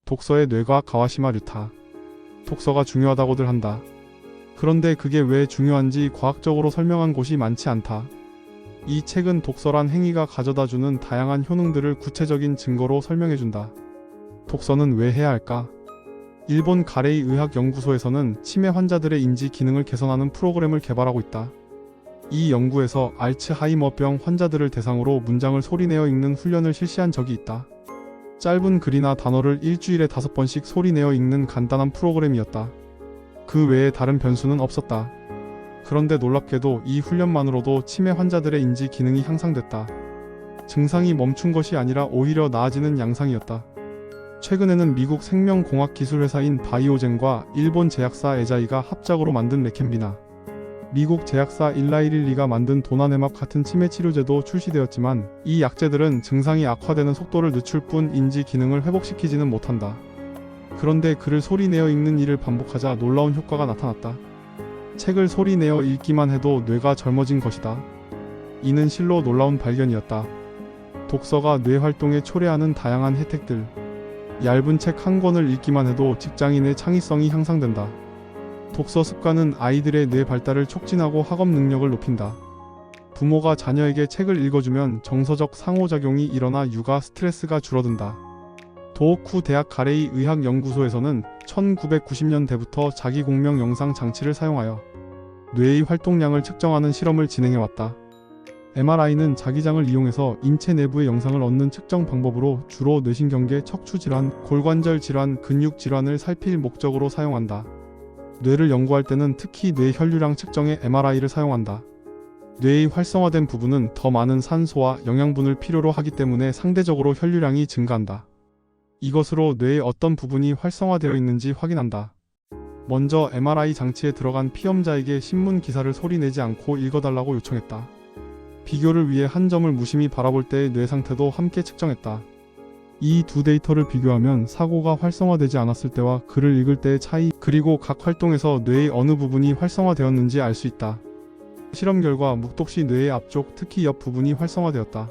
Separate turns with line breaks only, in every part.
독서의 뇌과학 가와시마 류타. 독서가 중요하다고들 한다. 그런데 그게 왜 중요한지 과학적으로 설명한 곳이 많지 않다. 이 책은 독서란 행위가 가져다주는 다양한 효능들을 구체적인 증거로 설명해준다. 독서는 왜 해야 할까? 일본 가레이 의학연구소에서는 치매 환자들의 인지 기능을 개선하는 프로그램을 개발하고 있다. 이 연구에서 알츠하이머병 환자들을 대상으로 문장을 소리내어 읽는 훈련을 실시한 적이 있다. 짧은 글이나 단어를 일주일에 5번씩 소리내어 읽는 간단한 프로그램이었다. 그 외에 다른 변수는 없었다. 그런데 놀랍게도 이 훈련만으로도 치매 환자들의 인지 기능이 향상됐다. 증상이 멈춘 것이 아니라 오히려 나아지는 양상이었다. 최근에는 미국 생명공학기술회사인 바이오젠과 일본 제약사 에자이가 합작으로 만든 레켐비나, 미국 제약사 일라이릴리가 만든 도나네맙 같은 치매 치료제도 출시되었지만 이 약제들은 증상이 악화되는 속도를 늦출 뿐 인지 기능을 회복시키지는 못한다. 그런데 글을 소리내어 읽는 일을 반복하자 놀라운 효과가 나타났다. 책을 소리내어 읽기만 해도 뇌가 젊어진 것이다. 이는 실로 놀라운 발견이었다. 독서가 뇌 활동에 초래하는 다양한 혜택들. 얇은 책 한 권을 읽기만 해도 직장인의 창의성이 향상된다. 독서 습관은 아이들의 뇌 발달을 촉진하고 학업 능력을 높인다. 부모가 자녀에게 책을 읽어주면 정서적 상호작용이 일어나 육아 스트레스가 줄어든다. 도호쿠 대학 가레이 의학연구소에서는 1990년대부터 자기공명 영상 장치를 사용하여 뇌의 활동량을 측정하는 실험을 진행해왔다. MRI는 자기장을 이용해서 인체 내부의 영상을 얻는 측정 방법으로 주로 뇌신경계, 척추질환, 골관절 질환, 근육 질환을 살필 목적으로 사용한다. 뇌를 연구할 때는 특히 뇌 혈류량 측정에 MRI를 사용한다. 뇌의 활성화된 부분은 더 많은 산소와 영양분을 필요로 하기 때문에 상대적으로 혈류량이 증가한다. 이것으로 뇌의 어떤 부분이 활성화되어 있는지 확인한다. 먼저 MRI 장치에 들어간 피험자에게 신문 기사를 소리내지 않고 읽어달라고 요청했다. 비교를 위해 한 점을 무심히 바라볼 때의 뇌 상태도 함께 측정했다. 이 두 데이터를 비교하면 사고가 활성화되지 않았을 때와 글을 읽을 때의 차이, 그리고 각 활동에서 뇌의 어느 부분이 활성화되었는지 알 수 있다. 실험 결과 묵독 시 뇌의 앞쪽, 특히 옆 부분이 활성화되었다.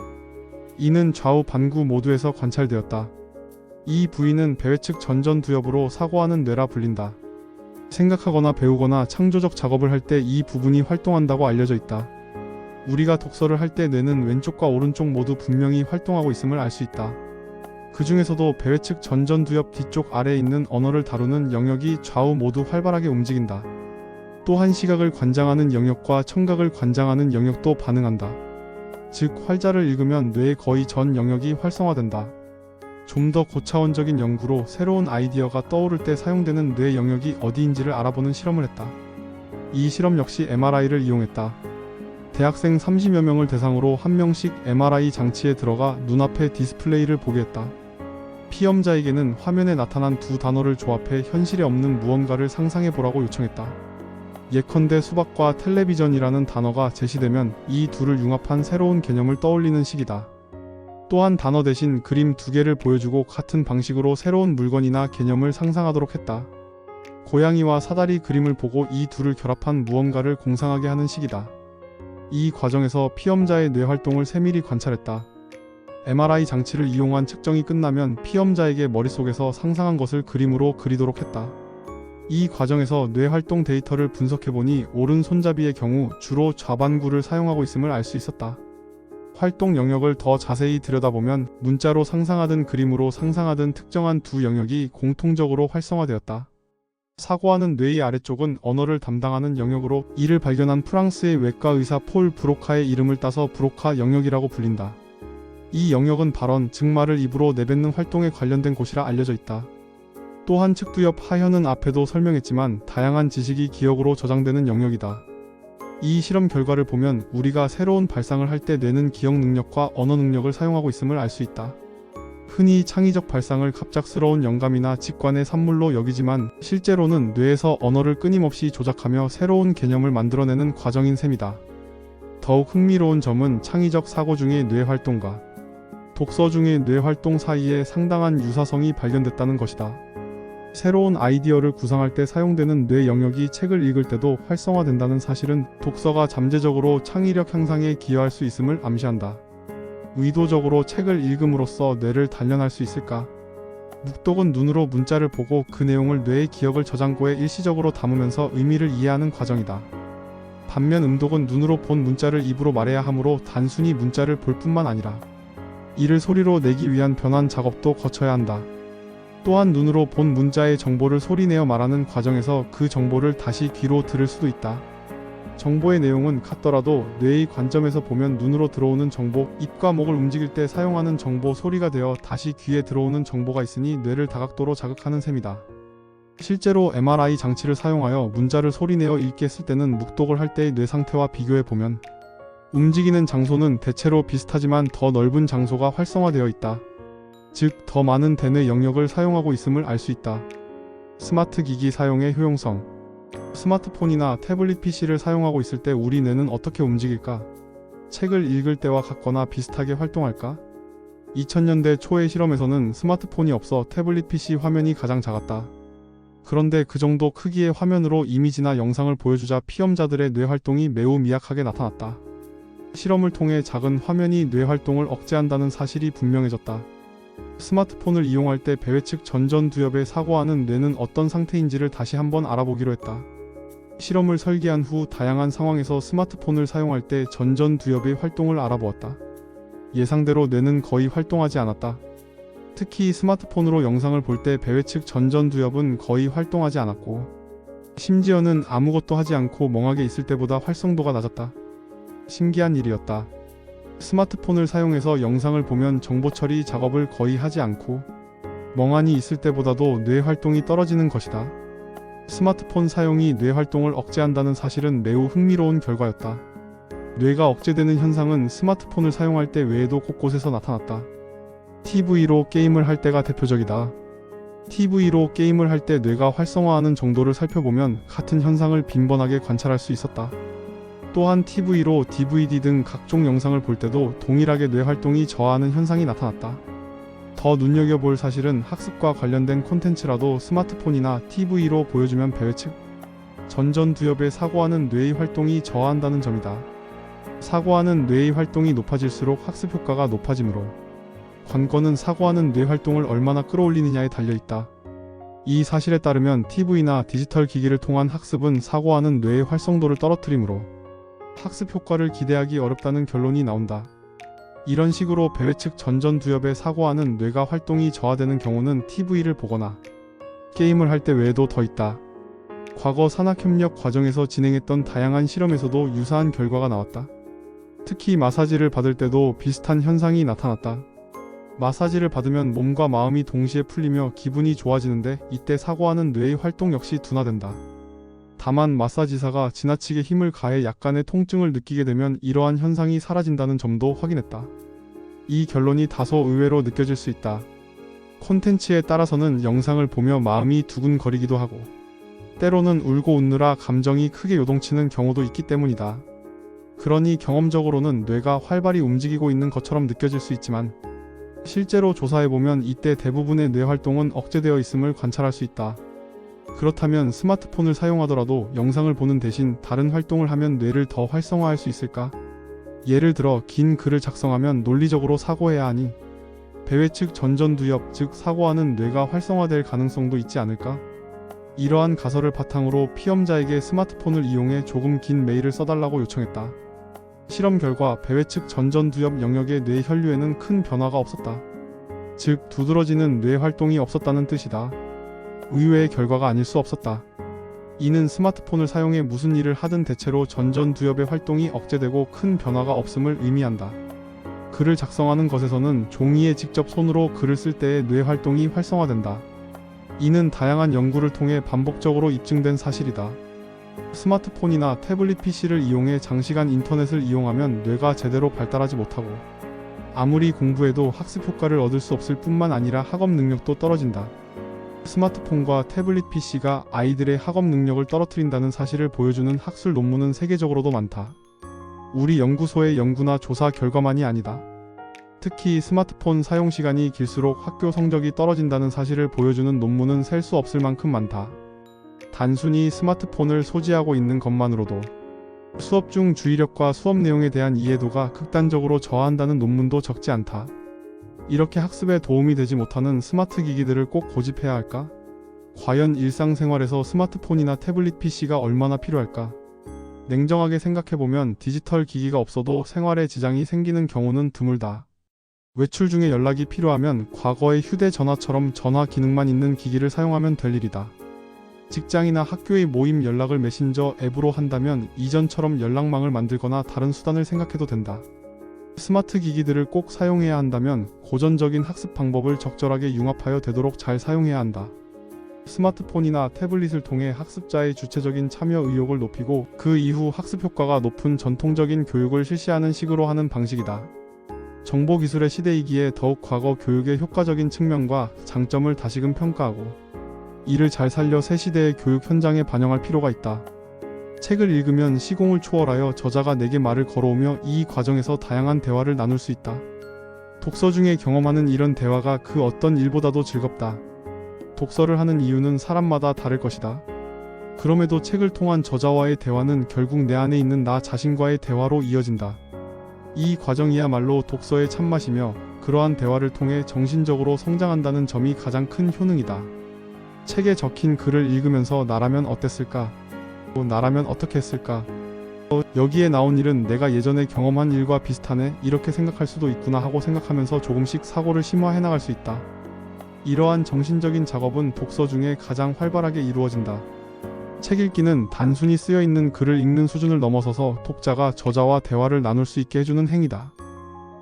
이는 좌우 반구 모두에서 관찰되었다. 이 부위는 배회측 전전두엽으로 사고하는 뇌라 불린다. 생각하거나 배우거나 창조적 작업을 할 때 이 부분이 활동한다고 알려져 있다. 우리가 독서를 할 때 뇌는 왼쪽과 오른쪽 모두 분명히 활동하고 있음을 알 수 있다. 그 중에서도 배회측 전전두엽 뒤쪽 아래에 있는 언어를 다루는 영역이 좌우 모두 활발하게 움직인다. 또한 시각을 관장하는 영역과 청각을 관장하는 영역도 반응한다. 즉, 활자를 읽으면 뇌의 거의 전 영역이 활성화된다. 좀 더 고차원적인 연구로 새로운 아이디어가 떠오를 때 사용되는 뇌 영역이 어디인지를 알아보는 실험을 했다. 이 실험 역시 MRI를 이용했다. 대학생 30여 명을 대상으로 한 명씩 MRI 장치에 들어가 눈앞에 디스플레이를 보게 했다. 피험자에게는 화면에 나타난 두 단어를 조합해 현실에 없는 무언가를 상상해보라고 요청했다. 예컨대 수박과 텔레비전이라는 단어가 제시되면 이 둘을 융합한 새로운 개념을 떠올리는 식이다. 또한 단어 대신 그림 2개를 보여주고 같은 방식으로 새로운 물건이나 개념을 상상하도록 했다. 고양이와 사다리 그림을 보고 이 둘을 결합한 무언가를 공상하게 하는 식이다. 이 과정에서 피험자의 뇌 활동을 세밀히 관찰했다. MRI 장치를 이용한 측정이 끝나면 피험자에게 머릿속에서 상상한 것을 그림으로 그리도록 했다. 이 과정에서 뇌 활동 데이터를 분석해보니 오른 손잡이의 경우 주로 좌반구를 사용하고 있음을 알 수 있었다. 활동 영역을 더 자세히 들여다보면 문자로 상상하든 그림으로 상상하든 특정한 두 영역이 공통적으로 활성화되었다. 사고하는 뇌의 아래쪽은 언어를 담당하는 영역으로 이를 발견한 프랑스의 외과 의사 폴 브로카의 이름을 따서 브로카 영역이라고 불린다. 이 영역은 발언, 즉 말을 입으로 내뱉는 활동에 관련된 곳이라 알려져 있다. 또한 측두엽 하현은 앞에도 설명했지만 다양한 지식이 기억으로 저장되는 영역이다. 이 실험 결과를 보면 우리가 새로운 발상을 할 때 뇌는 기억 능력과 언어 능력을 사용하고 있음을 알 수 있다. 흔히 창의적 발상을 갑작스러운 영감이나 직관의 산물로 여기지만 실제로는 뇌에서 언어를 끊임없이 조작하며 새로운 개념을 만들어내는 과정인 셈이다. 더욱 흥미로운 점은 창의적 사고 중의 뇌 활동과 독서 중의 뇌 활동 사이에 상당한 유사성이 발견됐다는 것이다. 새로운 아이디어를 구상할 때 사용되는 뇌 영역이 책을 읽을 때도 활성화된다는 사실은 독서가 잠재적으로 창의력 향상에 기여할 수 있음을 암시한다. 의도적으로 책을 읽음으로써 뇌를 단련할 수 있을까? 묵독은 눈으로 문자를 보고 그 내용을 뇌의 기억을 저장고에 일시적으로 담으면서 의미를 이해하는 과정이다. 반면 음독은 눈으로 본 문자를 입으로 말해야 하므로 단순히 문자를 볼 뿐만 아니라 이를 소리로 내기 위한 변환 작업도 거쳐야 한다. 또한 눈으로 본 문자의 정보를 소리내어 말하는 과정에서 그 정보를 다시 귀로 들을 수도 있다. 정보의 내용은 같더라도 뇌의 관점에서 보면 눈으로 들어오는 정보, 입과 목을 움직일 때 사용하는 정보 소리가 되어 다시 귀에 들어오는 정보가 있으니 뇌를 다각도로 자극하는 셈이다. 실제로 MRI 장치를 사용하여 문자를 소리내어 읽게 했을 때는 묵독을 할 때의 뇌 상태와 비교해 보면 움직이는 장소는 대체로 비슷하지만 더 넓은 장소가 활성화되어 있다. 즉, 더 많은 대뇌 영역을 사용하고 있음을 알 수 있다. 스마트 기기 사용의 효용성. 스마트폰이나 태블릿 PC를 사용하고 있을 때 우리 뇌는 어떻게 움직일까? 책을 읽을 때와 같거나 비슷하게 활동할까? 2000년대 초의 실험에서는 스마트폰이 없어 태블릿 PC 화면이 가장 작았다. 그런데 그 정도 크기의 화면으로 이미지나 영상을 보여주자 피험자들의 뇌 활동이 매우 미약하게 나타났다. 실험을 통해 작은 화면이 뇌 활동을 억제한다는 사실이 분명해졌다. 스마트폰을 이용할 때 배회측 전전두엽에 사고하는 뇌는 어떤 상태인지를 다시 한번 알아보기로 했다. 실험을 설계한 후 다양한 상황에서 스마트폰을 사용할 때 전전두엽의 활동을 알아보았다. 예상대로 뇌는 거의 활동하지 않았다. 특히 스마트폰으로 영상을 볼 때 배회측 전전두엽은 거의 활동하지 않았고, 심지어는 아무것도 하지 않고 멍하게 있을 때보다 활성도가 낮았다. 신기한 일이었다. 스마트폰을 사용해서 영상을 보면 정보 처리 작업을 거의 하지 않고 멍하니 있을 때보다도 뇌 활동이 떨어지는 것이다. 스마트폰 사용이 뇌 활동을 억제한다는 사실은 매우 흥미로운 결과였다. 뇌가 억제되는 현상은 스마트폰을 사용할 때 외에도 곳곳에서 나타났다. TV로 게임을 할 때가 대표적이다. TV로 게임을 할 때 뇌가 활성화하는 정도를 살펴보면 같은 현상을 빈번하게 관찰할 수 있었다. 또한 TV로 DVD 등 각종 영상을 볼 때도 동일하게 뇌 활동이 저하하는 현상이 나타났다. 더 눈여겨볼 사실은 학습과 관련된 콘텐츠라도 스마트폰이나 TV로 보여주면 배회측 전전두엽에 사고하는 뇌의 활동이 저하한다는 점이다. 사고하는 뇌의 활동이 높아질수록 학습 효과가 높아지므로 관건은 사고하는 뇌 활동을 얼마나 끌어올리느냐에 달려있다. 이 사실에 따르면 TV나 디지털 기기를 통한 학습은 사고하는 뇌의 활성도를 떨어뜨리므로 학습 효과를 기대하기 어렵다는 결론이 나온다. 이런 식으로 배회측 전전두엽에 사고하는 뇌가 활동이 저하되는 경우는 TV를 보거나 게임을 할 때 외에도 더 있다. 과거 산학협력 과정에서 진행했던 다양한 실험에서도 유사한 결과가 나왔다. 특히 마사지를 받을 때도 비슷한 현상이 나타났다. 마사지를 받으면 몸과 마음이 동시에 풀리며 기분이 좋아지는데 이때 사고하는 뇌의 활동 역시 둔화된다. 다만 마사지사가 지나치게 힘을 가해 약간의 통증을 느끼게 되면 이러한 현상이 사라진다는 점도 확인했다. 이 결론이 다소 의외로 느껴질 수 있다. 콘텐츠에 따라서는 영상을 보며 마음이 두근거리기도 하고 때로는 울고 웃느라 감정이 크게 요동치는 경우도 있기 때문이다. 그러니 경험적으로는 뇌가 활발히 움직이고 있는 것처럼 느껴질 수 있지만 실제로 조사해보면 이때 대부분의 뇌 활동은 억제되어 있음을 관찰할 수 있다. 그렇다면 스마트폰을 사용하더라도 영상을 보는 대신 다른 활동을 하면 뇌를 더 활성화할 수 있을까? 예를 들어 긴 글을 작성하면 논리적으로 사고해야 하니 배회측 전전두엽 즉 사고하는 뇌가 활성화될 가능성도 있지 않을까? 이러한 가설을 바탕으로 피험자에게 스마트폰을 이용해 조금 긴 메일을 써달라고 요청했다. 실험 결과 배회측 전전두엽 영역의 뇌 혈류에는 큰 변화가 없었다. 즉 두드러지는 뇌 활동이 없었다는 뜻이다. 의외의 결과가 아닐 수 없었다. 이는 스마트폰을 사용해 무슨 일을 하든 대체로 전전두엽의 활동이 억제되고 큰 변화가 없음을 의미한다. 글을 작성하는 것에서는 종이에 직접 손으로 글을 쓸 때의 뇌 활동이 활성화된다. 이는 다양한 연구를 통해 반복적으로 입증된 사실이다. 스마트폰이나 태블릿 PC를 이용해 장시간 인터넷을 이용하면 뇌가 제대로 발달하지 못하고 아무리 공부해도 학습 효과를 얻을 수 없을 뿐만 아니라 학업 능력도 떨어진다. 스마트폰과 태블릿 PC가 아이들의 학업 능력을 떨어뜨린다는 사실을 보여주는 학술 논문은 세계적으로도 많다. 우리 연구소의 연구나 조사 결과만이 아니다. 특히 스마트폰 사용 시간이 길수록 학교 성적이 떨어진다는 사실을 보여주는 논문은 셀 수 없을 만큼 많다. 단순히 스마트폰을 소지하고 있는 것만으로도 수업 중 주의력과 수업 내용에 대한 이해도가 극단적으로 저하한다는 논문도 적지 않다. 이렇게 학습에 도움이 되지 못하는 스마트 기기들을 꼭 고집해야 할까? 과연 일상생활에서 스마트폰이나 태블릿 PC가 얼마나 필요할까? 냉정하게 생각해보면 디지털 기기가 없어도 생활에 지장이 생기는 경우는 드물다. 외출 중에 연락이 필요하면 과거의 휴대전화처럼 전화 기능만 있는 기기를 사용하면 될 일이다. 직장이나 학교의 모임 연락을 메신저 앱으로 한다면 이전처럼 연락망을 만들거나 다른 수단을 생각해도 된다. 스마트 기기들을 꼭 사용해야 한다면 고전적인 학습 방법을 적절하게 융합하여 되도록 잘 사용해야 한다. 스마트폰이나 태블릿을 통해 학습자의 주체적인 참여 의욕을 높이고 그 이후 학습 효과가 높은 전통적인 교육을 실시하는 식으로 하는 방식이다. 정보기술의 시대이기에 더욱 과거 교육의 효과적인 측면과 장점을 다시금 평가하고 이를 잘 살려 새 시대의 교육 현장에 반영할 필요가 있다. 책을 읽으면 시공을 초월하여 저자가 내게 말을 걸어오며 이 과정에서 다양한 대화를 나눌 수 있다. 독서 중에 경험하는 이런 대화가 그 어떤 일보다도 즐겁다. 독서를 하는 이유는 사람마다 다를 것이다. 그럼에도 책을 통한 저자와의 대화는 결국 내 안에 있는 나 자신과의 대화로 이어진다. 이 과정이야말로 독서의 참맛이며 그러한 대화를 통해 정신적으로 성장한다는 점이 가장 큰 효능이다. 책에 적힌 글을 읽으면서 나라면 어땠을까? 나라면 어떻게 했을까? 여기에 나온 일은 내가 예전에 경험한 일과 비슷하네, 이렇게 생각할 수도 있구나 하고 생각하면서 조금씩 사고를 심화해 나갈 수 있다. 이러한 정신적인 작업은 독서 중에 가장 활발하게 이루어진다. 책 읽기는 단순히 쓰여있는 글을 읽는 수준을 넘어서서 독자가 저자와 대화를 나눌 수 있게 해주는 행위다.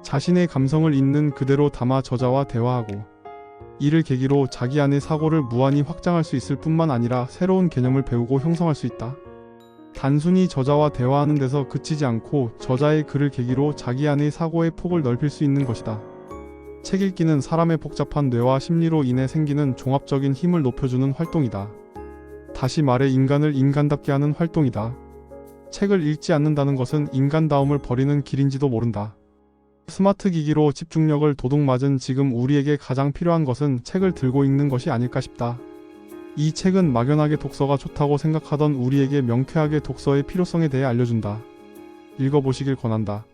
자신의 감성을 있는 그대로 담아 저자와 대화하고 이를 계기로 자기 안의 사고를 무한히 확장할 수 있을 뿐만 아니라 새로운 개념을 배우고 형성할 수 있다. 단순히 저자와 대화하는 데서 그치지 않고 저자의 글을 계기로 자기 안의 사고의 폭을 넓힐 수 있는 것이다. 책 읽기는 사람의 복잡한 뇌와 심리로 인해 생기는 종합적인 힘을 높여주는 활동이다. 다시 말해 인간을 인간답게 하는 활동이다. 책을 읽지 않는다는 것은 인간다움을 버리는 길인지도 모른다. 스마트 기기로 집중력을 도둑맞은 지금 우리에게 가장 필요한 것은 책을 들고 읽는 것이 아닐까 싶다. 이 책은 막연하게 독서가 좋다고 생각하던 우리에게 명쾌하게 독서의 필요성에 대해 알려준다. 읽어보시길 권한다.